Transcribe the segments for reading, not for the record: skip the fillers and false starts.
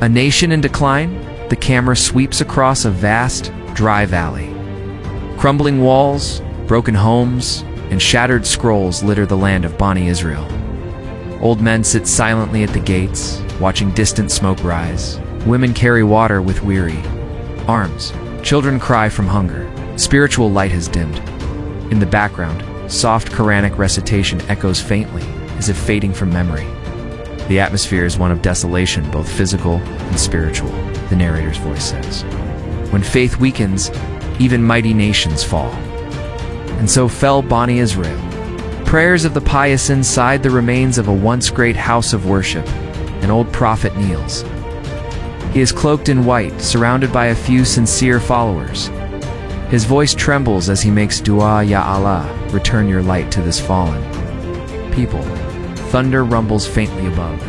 A nation in decline, the camera sweeps across a vast, dry valley. Crumbling walls, broken homes, and shattered scrolls litter the land of Bani Israel. Old men sit silently at the gates, watching distant smoke rise. Women carry water with weary arms. Children cry from hunger. Spiritual light has dimmed. In the background, soft Qur'anic recitation echoes faintly, as if fading from memory. The atmosphere is one of desolation, both physical and spiritual, the narrator's voice says. When faith weakens, even mighty nations fall. And so fell Bani Israel. Prayers of the pious inside the remains of a once great house of worship. An old prophet kneels. He is cloaked in white, surrounded by a few sincere followers. His voice trembles as he makes dua, Ya Allah, return your light to this fallen people. Thunder rumbles faintly above.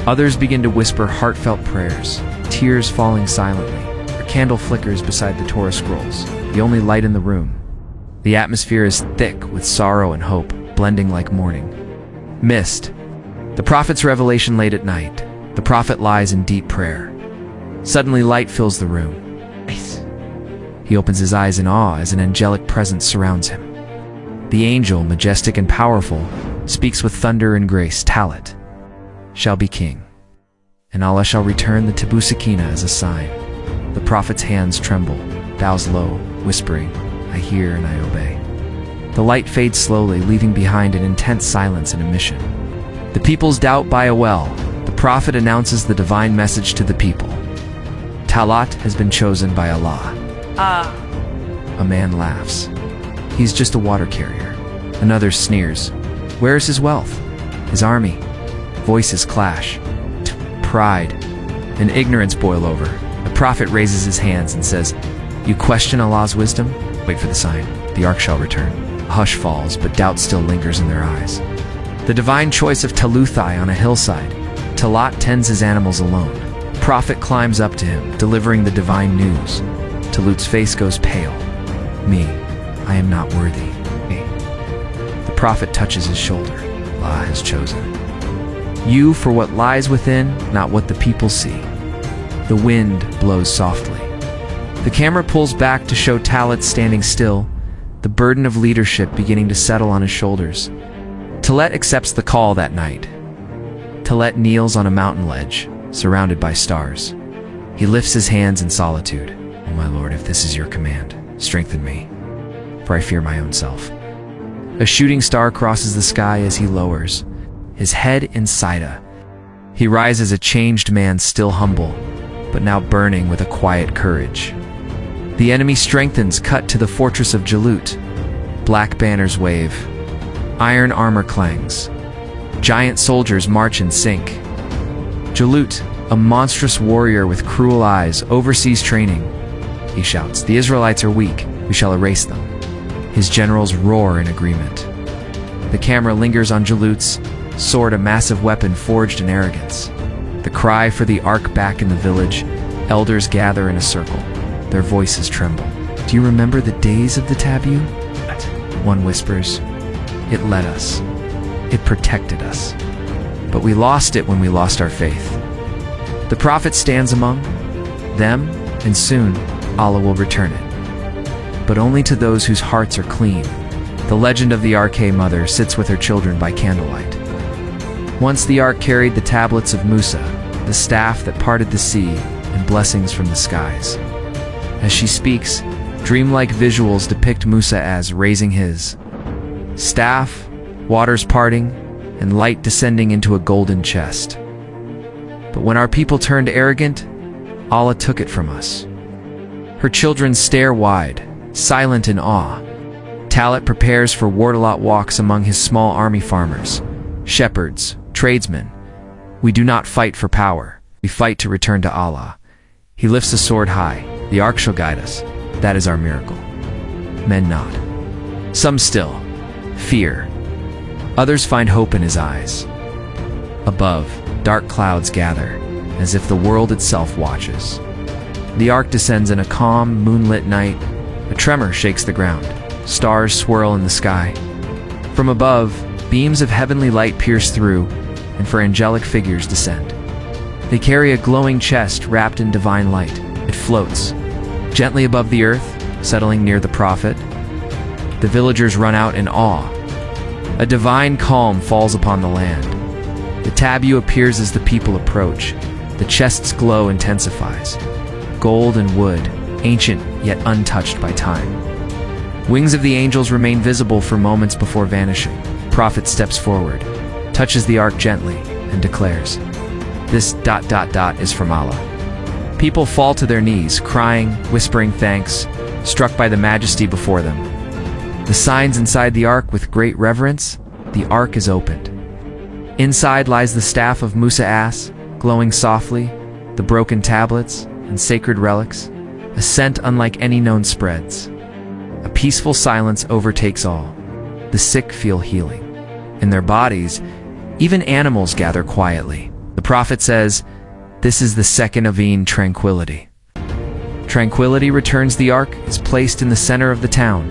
Others begin to whisper heartfelt prayers, tears falling silently. A candle flickers beside the Torah scrolls, the only light in the room. The atmosphere is thick with sorrow and hope, blending like morning. Mist. The prophet's revelation late at night. The prophet lies in deep prayer. Suddenly light fills the room. He opens his eyes in awe as an angelic presence surrounds him. The angel, majestic and powerful, speaks with thunder and grace. Talut shall be king, and Allah shall return the Tabut-e-Sakina as a sign. The prophet's hands tremble, bows low, whispering, I hear and I obey. The light fades slowly, leaving behind an intense silence and a mission. The people's doubt by a well. The prophet announces the divine message to the people. Talut has been chosen by Allah. A man laughs. He's just a water carrier. Another sneers. Where is his wealth? His army? Voices clash. Pride and ignorance boil over. The prophet raises his hands and says, You question Allah's wisdom? Wait for the sign. The ark shall return. A hush falls, but doubt still lingers in their eyes. The divine choice of Talut on a hillside. Talut tends his animals alone. The prophet climbs up to him, delivering the divine news. Talut's face goes pale. Me, I am not worthy. The prophet touches his shoulder. Allah has chosen you for what lies within, not what the people see. The wind blows softly. The camera pulls back to show Talut standing still, the burden of leadership beginning to settle on his shoulders. Talut accepts the call that night. Talut kneels on a mountain ledge, surrounded by stars. He lifts his hands in solitude. Oh my Lord, if this is your command, strengthen me, for I fear my own self. A shooting star crosses the sky as he lowers, his head in Sida. He rises a changed man, still humble, but now burning with a quiet courage. The enemy strengthens, cut to the fortress of Jalut. Black banners wave. Iron armor clangs. Giant soldiers march in sync. Jalut, a monstrous warrior with cruel eyes, oversees training. He shouts, The Israelites are weak. We shall erase them. His generals roar in agreement. The camera lingers on Jalut's sword, a massive weapon forged in arrogance. The cry for the ark back in the village. Elders gather in a circle. Their voices tremble. Do you remember the days of the Tabut? One whispers, It led us. It protected us. But we lost it when we lost our faith. The prophet stands among them, and soon Allah will return it. But only to those whose hearts are clean. The legend of the Ark mother sits with her children by candlelight. Once the ark carried the tablets of Musa, the staff that parted the sea, and blessings from the skies. As she speaks, dreamlike visuals depict Musa as raising his staff, waters parting, and light descending into a golden chest. But when our people turned arrogant, Allah took it from us. Her children stare wide, silent in awe. Talut prepares for Wartalot walks among his small army farmers, shepherds, tradesmen. We do not fight for power. We fight to return to Allah. He lifts a sword high. The ark shall guide us. That is our miracle. Men nod. Some still. Fear. Others find hope in his eyes. Above, dark clouds gather, as if the world itself watches. The ark descends in a calm, moonlit night. A tremor shakes the ground. Stars swirl in the sky. From above, beams of heavenly light pierce through, and four angelic figures descend. They carry a glowing chest wrapped in divine light. It floats gently above the earth, settling near the prophet. The villagers run out in awe. A divine calm falls upon the land. The tabut appears as the people approach. The chest's glow intensifies. Gold and wood, ancient yet untouched by time. Wings of the angels remain visible for moments before vanishing. Prophet steps forward, touches the ark gently, and declares, "This ... is from Allah." People fall to their knees, crying, whispering thanks, struck by the majesty before them. The signs inside the ark with great reverence. The ark is opened. Inside lies the staff of Musa, glowing softly, the broken tablets and sacred relics. A scent unlike any known spreads. A peaceful silence overtakes all. The sick feel healing. In their bodies, even animals gather quietly. The prophet says, "This is the second Aveen tranquility." Tranquility returns. The ark is placed in the center of the town.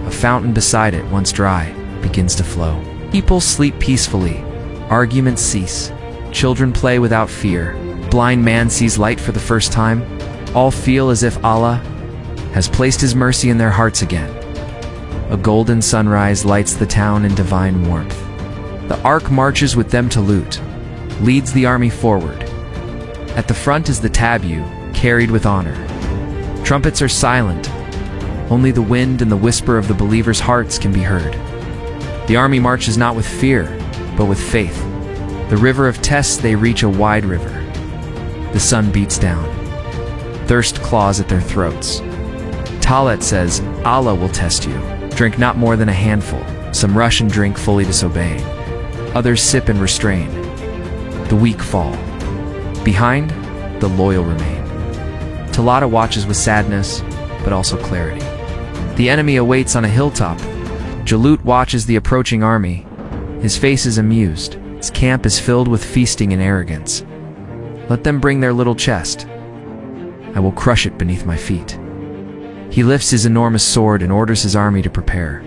A fountain beside it, once dry, begins to flow. People sleep peacefully. Arguments cease. Children play without fear. Blind man sees light for the first time. All feel as if Allah has placed His mercy in their hearts again. A golden sunrise lights the town in divine warmth. The ark marches with them. Talut leads the army forward. At the front is the tabut, carried with honor. Trumpets are silent. Only the wind and the whisper of the believers' hearts can be heard. The army marches not with fear, but with faith. The river of tests, they reach a wide river. The sun beats down. Thirst claws at their throats. Talut says, "Allah will test you. Drink not more than a handful." Some rush and drink, fully disobeying. Others sip and restrain. The weak fall. Behind, the loyal remain. Talut watches with sadness, but also clarity. The enemy awaits on a hilltop. Talut watches the approaching army. His face is amused. His camp is filled with feasting and arrogance. Let them bring their little chest. I will crush it beneath my feet. He lifts his enormous sword and orders his army to prepare.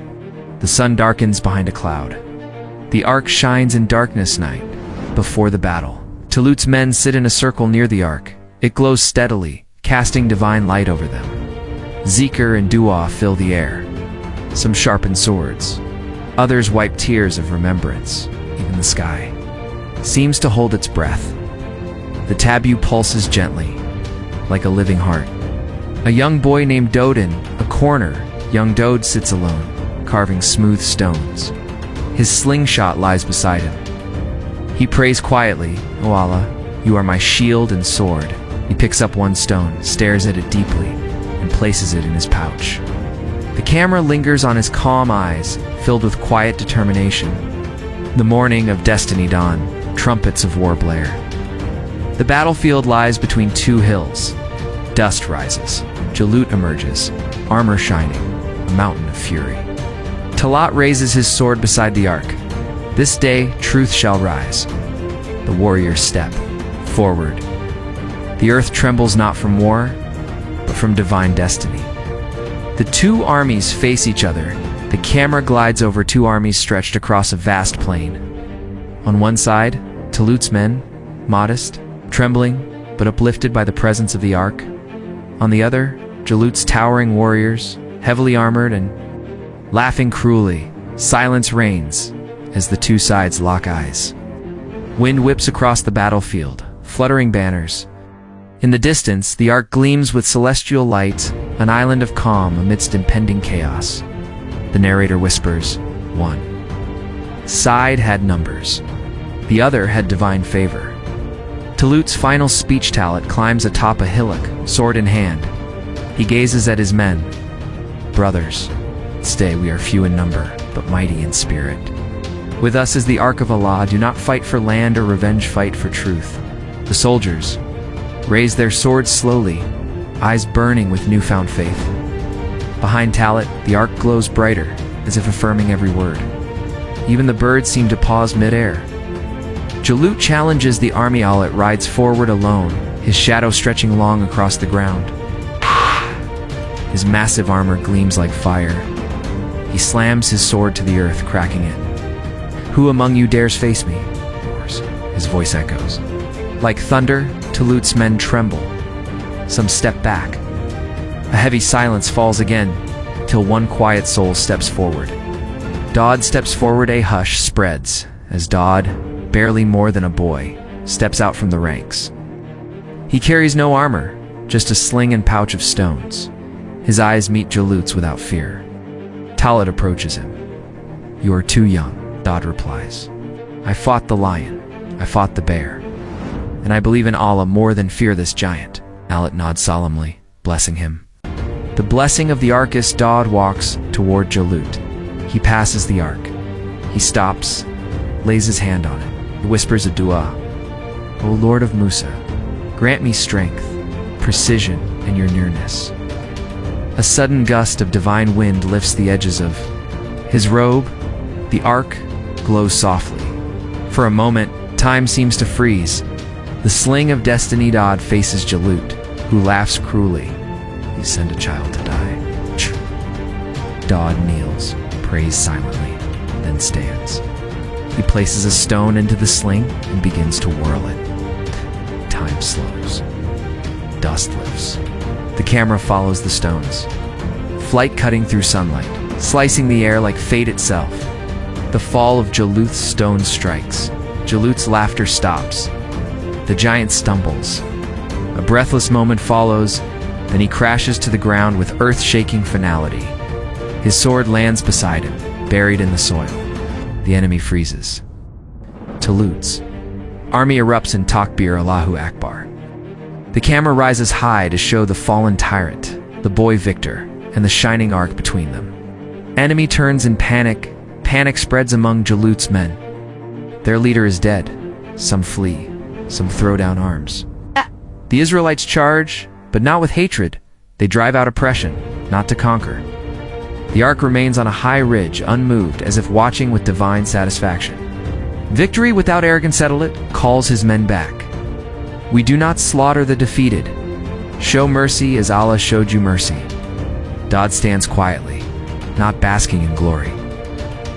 The sun darkens behind a cloud. The ark shines in darkness night, before the battle. Talut's men sit in a circle near the ark. It glows steadily, casting divine light over them. Zikr and dua fill the air. Some sharpen swords. Others wipe tears of remembrance. Even the sky seems to hold its breath. The tabut pulses gently, like a living heart. A young boy named Dawud in a corner. Young Dawud sits alone, carving smooth stones. His slingshot lies beside him. He prays quietly, "O Allah, you are my shield and sword." He picks up one stone, stares at it deeply, and places it in his pouch. The camera lingers on his calm eyes, filled with quiet determination. The morning of destiny dawn, trumpets of war blare. The battlefield lies between two hills. Dust rises. Talut emerges, armor shining, a mountain of fury. Talut raises his sword beside the ark. This day, truth shall rise. The warriors step forward. The earth trembles not from war, but from divine destiny. The two armies face each other. The camera glides over two armies stretched across a vast plain. On one side, Talut's men, modest, trembling, but uplifted by the presence of the ark. On the other, Talut's towering warriors, heavily armored and laughing cruelly. Silence reigns as the two sides lock eyes. Wind whips across the battlefield, fluttering banners. In the distance, the ark gleams with celestial light, an island of calm amidst impending chaos. The narrator whispers, "One side had numbers. The other had divine favor." Talut's final speech. Talut climbs atop a hillock, sword in hand. He gazes at his men. "Brothers, stay, we are few in number, but mighty in spirit. With us is the ark of Allah. Do not fight for land or revenge, fight for truth." The soldiers raise their swords slowly, eyes burning with newfound faith. Behind Talut, the ark glows brighter, as if affirming every word. Even the birds seem to pause mid-air. Talut challenges the army. Allah rides forward alone, his shadow stretching long across the ground. His massive armor gleams like fire. He slams his sword to the earth, cracking it. "Who among you dares face me?" His voice echoes. Like thunder, Talut's men tremble. Some step back. A heavy silence falls again, till one quiet soul steps forward. Dawud steps forward, a hush spreads, as Dawud, barely more than a boy, steps out from the ranks. He carries no armor, just a sling and pouch of stones. His eyes meet Jalut's without fear. Talut approaches him. "You are too young," Dawud replies. "I fought the lion, I fought the bear, and I believe in Allah more than fear this giant." Talut nods solemnly, blessing him. The blessing of the archist. Dawud walks toward Jalut. He passes the ark. He stops, lays his hand on it. He whispers a dua. "O Lord of Musa, grant me strength, precision, and your nearness." A sudden gust of divine wind lifts the edges of his robe. The ark glows softly. For a moment, time seems to freeze. The sling of destiny. Dawud faces Jalut, who laughs cruelly. "You send a child to die." Dawud kneels, prays silently, then stands. He places a stone into the sling and begins to whirl it. Time slows. Dust lifts. The camera follows the stones. Flight cutting through sunlight, slicing the air like fate itself. The fall of Jalut's stone strikes. Jalut's laughter stops. The giant stumbles. A breathless moment follows, then he crashes to the ground with earth-shaking finality. His sword lands beside him, buried in the soil. The enemy freezes. Talut's army erupts in Takbir, Allahu Akbar. The camera rises high to show the fallen tyrant, the boy victor, and the shining ark between them. Enemy turns in panic. Panic spreads among Jalut's men. Their leader is dead. Some flee. Some throw down arms. The Israelites charge, but not with hatred. They drive out oppression, not to conquer. The ark remains on a high ridge, unmoved, as if watching with divine satisfaction. Victory without arrogance. Talut calls his men back. "We do not slaughter the defeated. Show mercy as Allah showed you mercy." Dawud stands quietly, not basking in glory.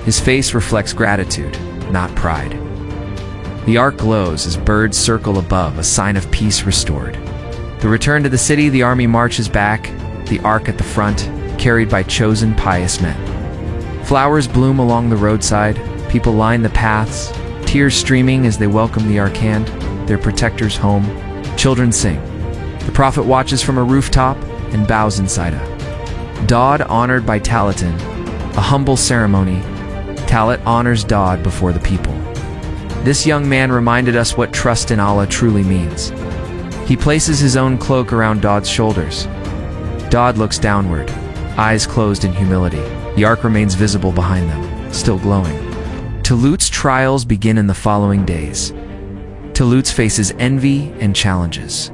His face reflects gratitude, not pride. The ark glows as birds circle above, a sign of peace restored. The return to the city. The army marches back, the ark at the front, carried by chosen pious men. Flowers bloom along the roadside. People line the paths, tears streaming as they welcome the ark hand, their protectors home. Children sing. The prophet watches from a rooftop and bows inside a Dawud honored by Talutin, a humble ceremony. Talut honors Dawud before the people. This young man reminded us what trust in Allah truly means. He places his own cloak around Dawud's shoulders. Dawud looks downward, eyes closed in humility. The ark remains visible behind them, still glowing. Talut's trials begin in the following days. Talut faces envy and challenges.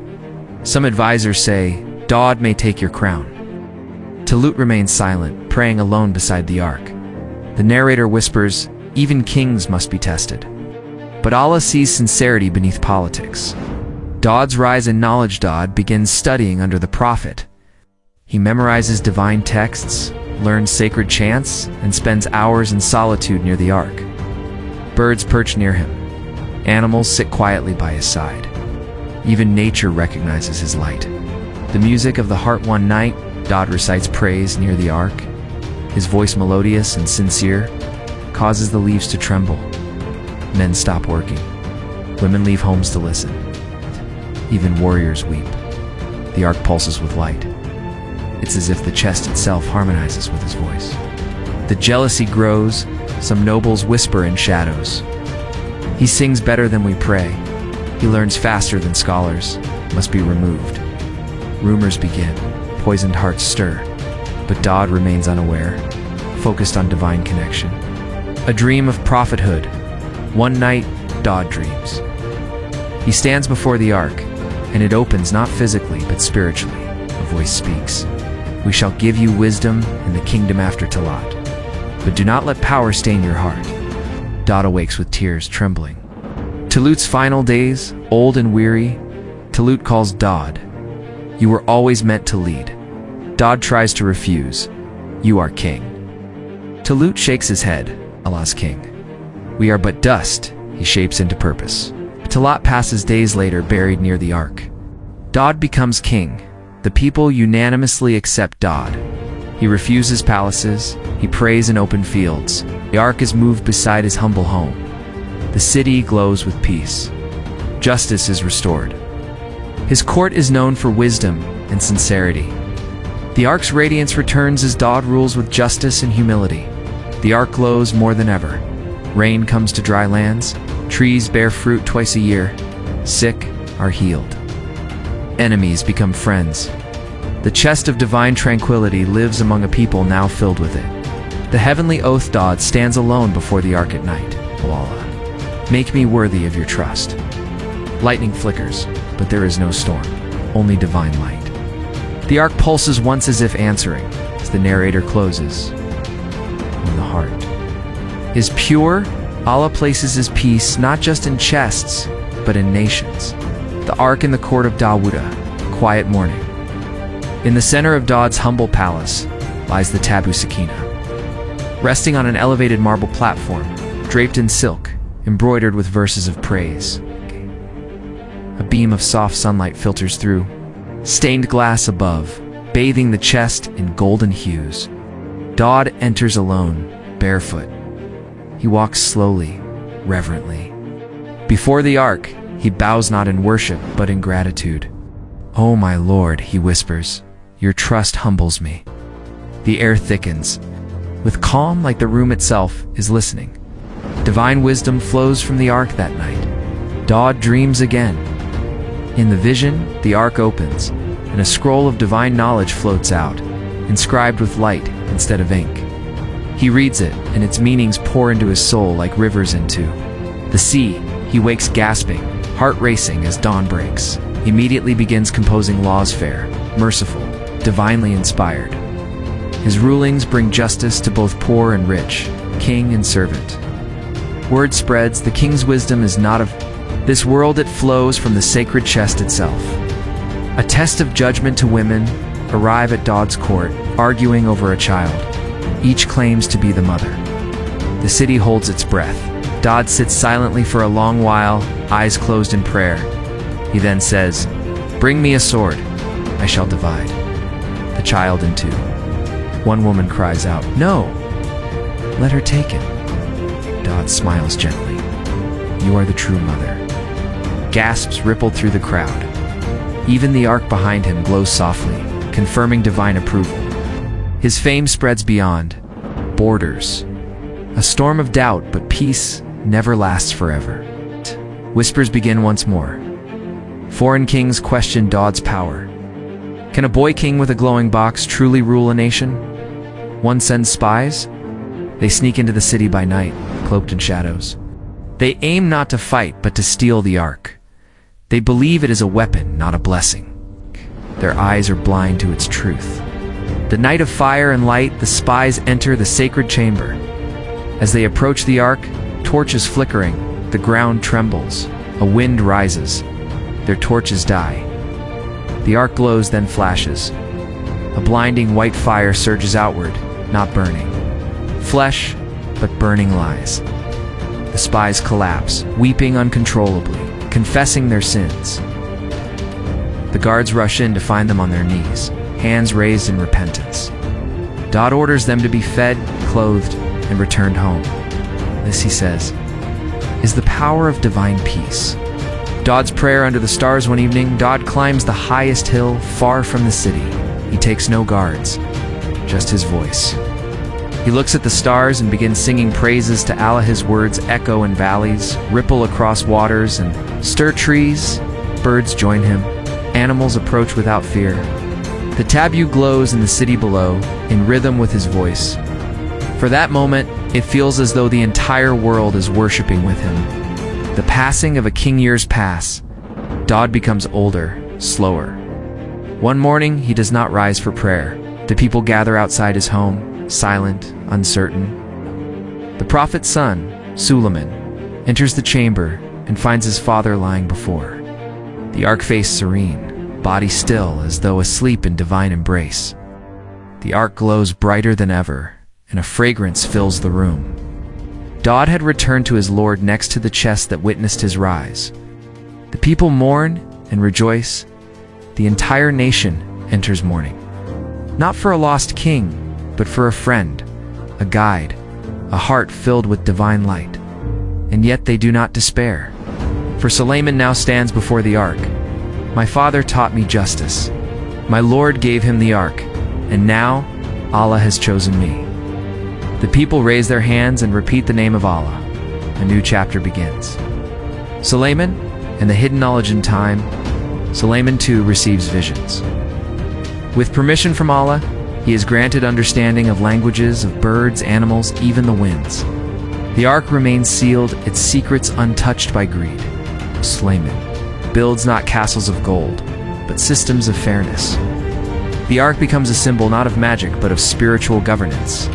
Some advisors say, "Dawud may take your crown." Talut remains silent, praying alone beside the ark. The narrator whispers, "Even kings must be tested." But Allah sees sincerity beneath politics. Dawud's rise in knowledge. Dawud begins studying under the prophet. He memorizes divine texts, learns sacred chants, and spends hours in solitude near the ark. Birds perch near him. Animals sit quietly by his side. Even nature recognizes his light. The music of the heart. One night, Dawud recites praise near the ark. His voice, melodious and sincere, causes the leaves to tremble. Men stop working. Women leave homes to listen. Even warriors weep. The ark pulses with light. It's as if the chest itself harmonizes with his voice. The jealousy grows. Some nobles whisper in shadows. He sings better than we pray. He learns faster than scholars. Must be removed. Rumors begin. Poisoned hearts stir. But Dawud remains unaware, focused on divine connection. A dream of prophethood. One night, Dawud dreams. He stands before the ark, and it opens not physically but spiritually. A voice speaks. "We shall give you wisdom and the kingdom after Talut. But do not let power stain your heart." Dawud awakes with tears, trembling. Talut's final days, old and weary. Talut calls Dawud. "You were always meant to lead." Dawud tries to refuse. "You are king." Talut shakes his head. "Allah's king. We are but dust," he shapes into purpose. Talut passes days later buried near the ark. Dawud becomes king. The people unanimously accept Dawud. He refuses palaces. He prays in open fields. The ark is moved beside his humble home. The city glows with peace. Justice is restored. His court is known for wisdom and sincerity. The ark's radiance returns as Dawud rules with justice and humility. The ark glows more than ever. Rain comes to dry lands. Trees bear fruit twice a year. Sick are healed. Enemies become friends. The chest of divine tranquility lives among a people now filled with it. The heavenly oath Dawud stands alone before the ark at night. O Allah, make me worthy of your trust. Lightning flickers, but there is no storm, only divine light. The ark pulses once as if answering, as the narrator closes. When the heart is pure, Allah places his peace not just in chests, but in nations. The ark in the court of Dawud, quiet morning. In the center of Dawud's humble palace lies the Tabut-e-Sakina, resting on an elevated marble platform, draped in silk, embroidered with verses of praise. A beam of soft sunlight filters through, stained glass above, bathing the chest in golden hues. Dawud enters alone, barefoot. He walks slowly, reverently. Before the ark, he bows not in worship, but in gratitude. "Oh, my Lord," he whispers, "your trust humbles me." The air thickens. With calm like the room itself is listening. Divine wisdom flows from the ark that night. Dawud dreams again. In the vision, the ark opens, and a scroll of divine knowledge floats out, inscribed with light instead of ink. He reads it, and its meanings pour into his soul like rivers into the sea. He wakes gasping, heart racing as dawn breaks. Immediately begins composing laws fair, merciful, divinely inspired. His rulings bring justice to both poor and rich, king and servant. Word spreads, the king's wisdom is not of this world, it flows from the sacred chest itself. A test of judgment to women arrive at Dawud's court, arguing over a child. Each claims to be the mother. The city holds its breath. Dawud sits silently for a long while, eyes closed in prayer. He then says, "Bring me a sword. I shall divide the child in two." One woman cries out, "No, let her take it." Dawud smiles gently. "You are the true mother." Gasps rippled through the crowd. Even the ark behind him glows softly, confirming divine approval. His fame spreads beyond borders. A storm of doubt, but peace never lasts forever. Whispers begin once more. Foreign kings question Dawud's power. Can a boy king with a glowing box truly rule a nation? One sends spies. They sneak into the city by night, cloaked in shadows. They aim not to fight, but to steal the ark. They believe it is a weapon, not a blessing. Their eyes are blind to its truth. The night of fire and light, the spies enter the sacred chamber. As they approach the ark, torches flickering, the ground trembles. A wind rises. Their torches die. The ark glows, then flashes. A blinding white fire surges outward, not burning. Flesh, but burning lies. The spies collapse, weeping uncontrollably, confessing their sins. The guards rush in to find them on their knees, hands raised in repentance. Dawud orders them to be fed, clothed, and returned home. This, he says, is the power of divine peace. Dawud's prayer under the stars one evening. Dawud climbs the highest hill, far from the city. He takes no guards, just his voice. He looks at the stars and begins singing praises to Allah. His words echo in valleys, ripple across waters, and stir trees. Birds join him. Animals approach without fear. The Tabut glows in the city below, in rhythm with his voice. For that moment, it feels as though the entire world is worshiping with him. The passing of a king years pass. Dawud becomes older, slower. One morning, he does not rise for prayer. The people gather outside his home, silent, uncertain. The prophet's son, Sulayman, enters the chamber and finds his father lying before. The ark face serene, body still as though asleep in divine embrace. The ark glows brighter than ever, and a fragrance fills the room. Dawud had returned to his Lord next to the chest that witnessed his rise. The people mourn and rejoice. The entire nation enters mourning. Not for a lost king, but for a friend, a guide, a heart filled with divine light. And yet they do not despair. For Sulayman now stands before the ark. My father taught me justice. My Lord gave him the ark, and now Allah has chosen me. The people raise their hands and repeat the name of Allah. A new chapter begins. Sulayman and the hidden knowledge in time. Sulayman too receives visions. With permission from Allah, he is granted understanding of languages, of birds, animals, even the winds. The ark remains sealed, its secrets untouched by greed. Sulayman builds not castles of gold, but systems of fairness. The ark becomes a symbol not of magic, but of spiritual governance.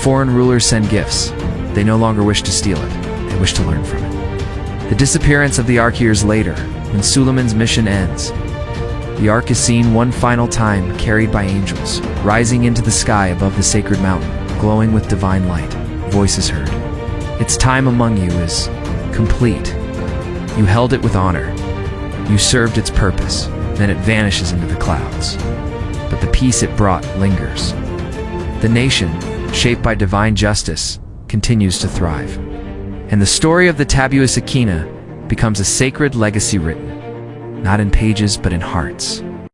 Foreign rulers send gifts. They no longer wish to steal it. They wish to learn from it. The disappearance of the ark years later, when Sulayman's mission ends. The ark is seen one final time, carried by angels, rising into the sky above the sacred mountain, glowing with divine light. Voices heard. Its time among you is complete. You held it with honor. You served its purpose. Then it vanishes into the clouds. But the peace it brought lingers. The nation, shaped by divine justice, continues to thrive. And the story of the Tabut-e-Sakina becomes a sacred legacy written, not in pages but in hearts.